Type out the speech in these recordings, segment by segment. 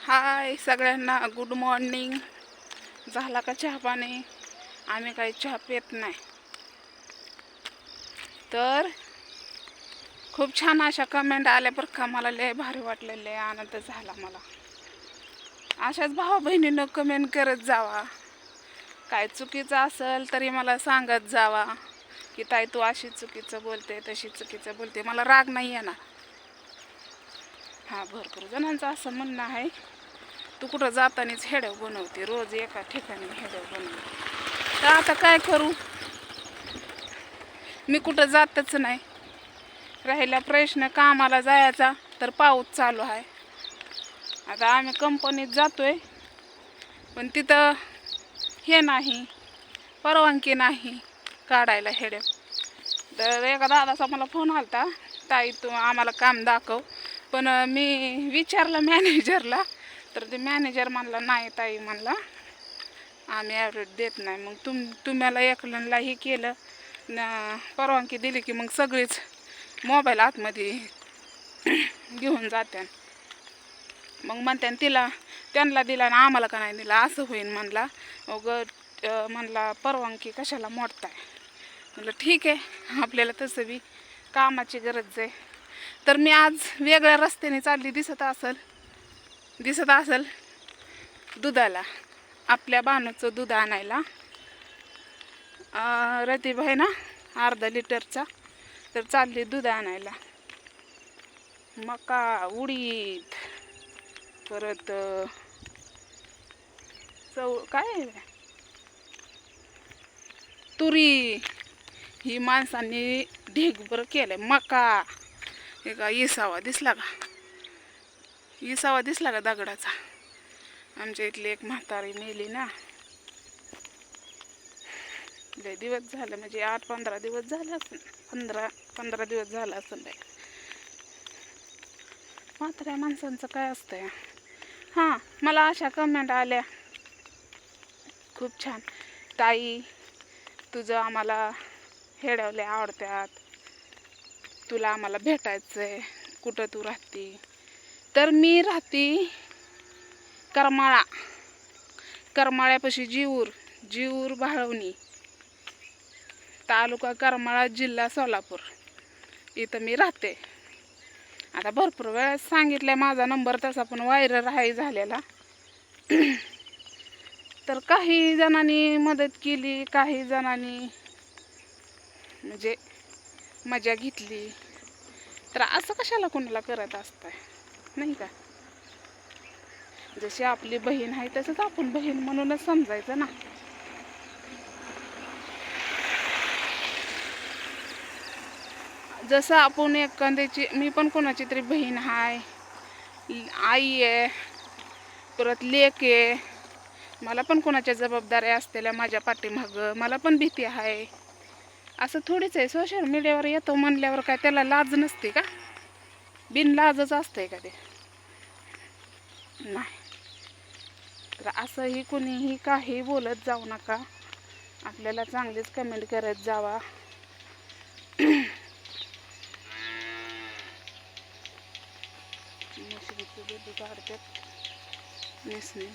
हाय सगळ्यांना, good morning. झाला का चहा पाणी? आम्ही काही चहा पित नाही. तर खूप छान अशा कमेंट आल्या बरं का. मला लय भारी वाटलं, लय आनंद झाला मला. अशाच भावा बहिणीनं कमेंट करत जावा. काय चुकीचं असेल तरी मला सांगत जावा की ताई तू अशी चुकीचं बोलते, तशी चुकीचं बोलते. मला राग नाही येणार. हां, भरपूर जणांचं असं म्हणणं आहे तू कुठं जातानीच हेडव बनवते, रोज एका ठिकाणी हेडव बनवते. तर आता काय करू, मी कुठं जातच नाही. राहिला प्रश्न कामाला जायचा तर पाऊस चालू आहे. आता आम्ही कंपनीत जातोय पण तिथं हे नाही, परवानगी नाही काढायला हेडव. तर एका दादाचा मला फोन आलता, ताई तू आम्हाला काम दाखव. पण मी विचारलं मॅनेजरला, तर ते मॅनेजर म्हणला नाही ताई, म्हणला आम्ही ॲव्हरेज देत नाही. मग तुम्हाला एकल्यांना हे केलं परवानगी दिली की मग सगळीच मोबाईल आतमध्ये घेऊन जात्यान. मग म्हणत्यान त्यांना दिला ना आम्हाला का नाही दिला, असं होईन म्हणला. मग म्हणला परवानगी कशाला मोडताय. म्हणलं ठीक आहे, आपल्याला तसं बी कामाची गरज आहे. तर मी आज वेगळ्या रस्त्याने चालली, दिसत असेल दुधाला, आपल्या बानूचं दूध आणायला. रतीब आहे ना अर्धा लिटरचा, तर चालली दूध आणायला. मका, उडीद, परत काय तुरी, ही माणसांनी ढीगभर केलंय. मका हे का इसावा दिसला का दगडाचा. आमच्या इथली एक म्हातारी मेली ना, लय दिवस झाले, म्हणजे 8-15 दिवस झाले असेल, 15 दिवस झाला असेल. म्हाताऱ्या माणसांचं काय असतंय. हां, मला अशा कमेंट आल्या खूप छान, ताई तुझं आम्हाला हेडवले आवडतात, तुला आम्हाला भेटायचंय, कुठं तू राहते. तर मी राहते करमाळ्यापाशी, जीऊर भाळवणी, तालुका करमाळा, जिल्हा सोलापूर, इथं मी राहते. आता भरपूर वेळेस सांगितलं माझा नंबर तसा पण व्हायरल आहे झालेला. तर काही जणांनी मदत केली, काही जणांनी म्हणजे मजा घेतली. तर असं कशाला कोणाला करत असताय, नाही का. जशी आपली बहीण आहे तसंच आपण बहीण म्हणूनच समजायचं ना. जसं आपण एखाद्याची, मी पण कोणाची तरी बहीण आहे, आई आहे, परत लेक आहे, मला पण कोणाच्या जबाबदाऱ्या असलेल्या माझ्या पाठीमागं, मला पण भीती आहे. असं थोडीच आहे. सोशल मीडियावर येतो म्हणल्यावर काय त्याला लाज नसते का? बिनलाजच असतंय का ते? नाही. तर असंही कोणीही काही बोलत जाऊ नका, आपल्याला चांगलीच कमेंट करत जावा. म्हशीचं दूध काढतात नेसणे.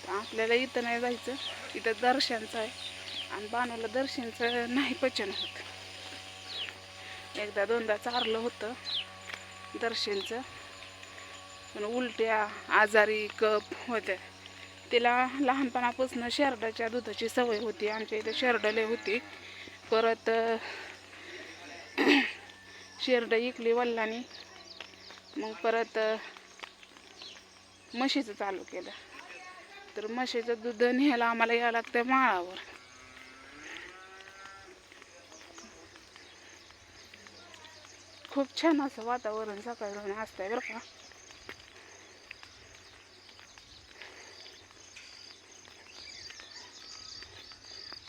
आपल्याला इथं नाही जायचं, इथं दर्शनचं आहे आणि बाणूला दर्शनचं नाही पचन होत. एकदा दोनदा चारलं होतं दर्शनचं, पण उलट्या, आजारी कप होत्या. तिला लहानपणापासून शेरडाच्या दुधाची सवय होती. आमच्या इथं शेरडले होती. परत शेरड इकली वडिलांनी, मग परत म्हशीचं चालू केलं. तर म्हशीचं दूध न्यायला आम्हाला यावं लागतं माळावर. खूप छान असं वातावरण सकाळी असतंय बरं का.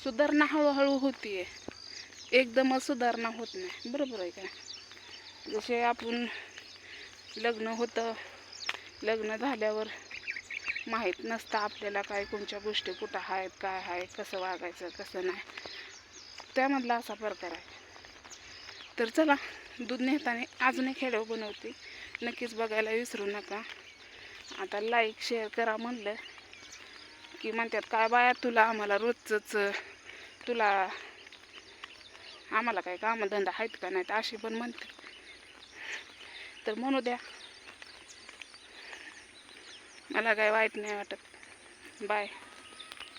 सुधारणा हळूहळू होतीये, एकदमच सुधारणा होत नाही. बरोबर आहे का. जसे आपण लग्न होतं, लग्न झाल्यावर माहीत नसतं आपल्याला काय कोणत्या गोष्टी कुठं आहेत, काय आहे, कसं वागायचं कसं नाही, त्यामधला असा प्रकार आहे. तर चला, दूध नेताना अजून एक व्हिडिओ बनवते, नक्कीच बघायला विसरू नका. आता लाईक शेअर करा म्हणलं की म्हणतात काय बाया तुला आम्हाला रोजचंच तुला आम्हाला काय कामधंदा आहेत का नाहीत अशी पण म्हणते. तर म्हणू द्या, मला काय वाईट नाही वाटत. बाय.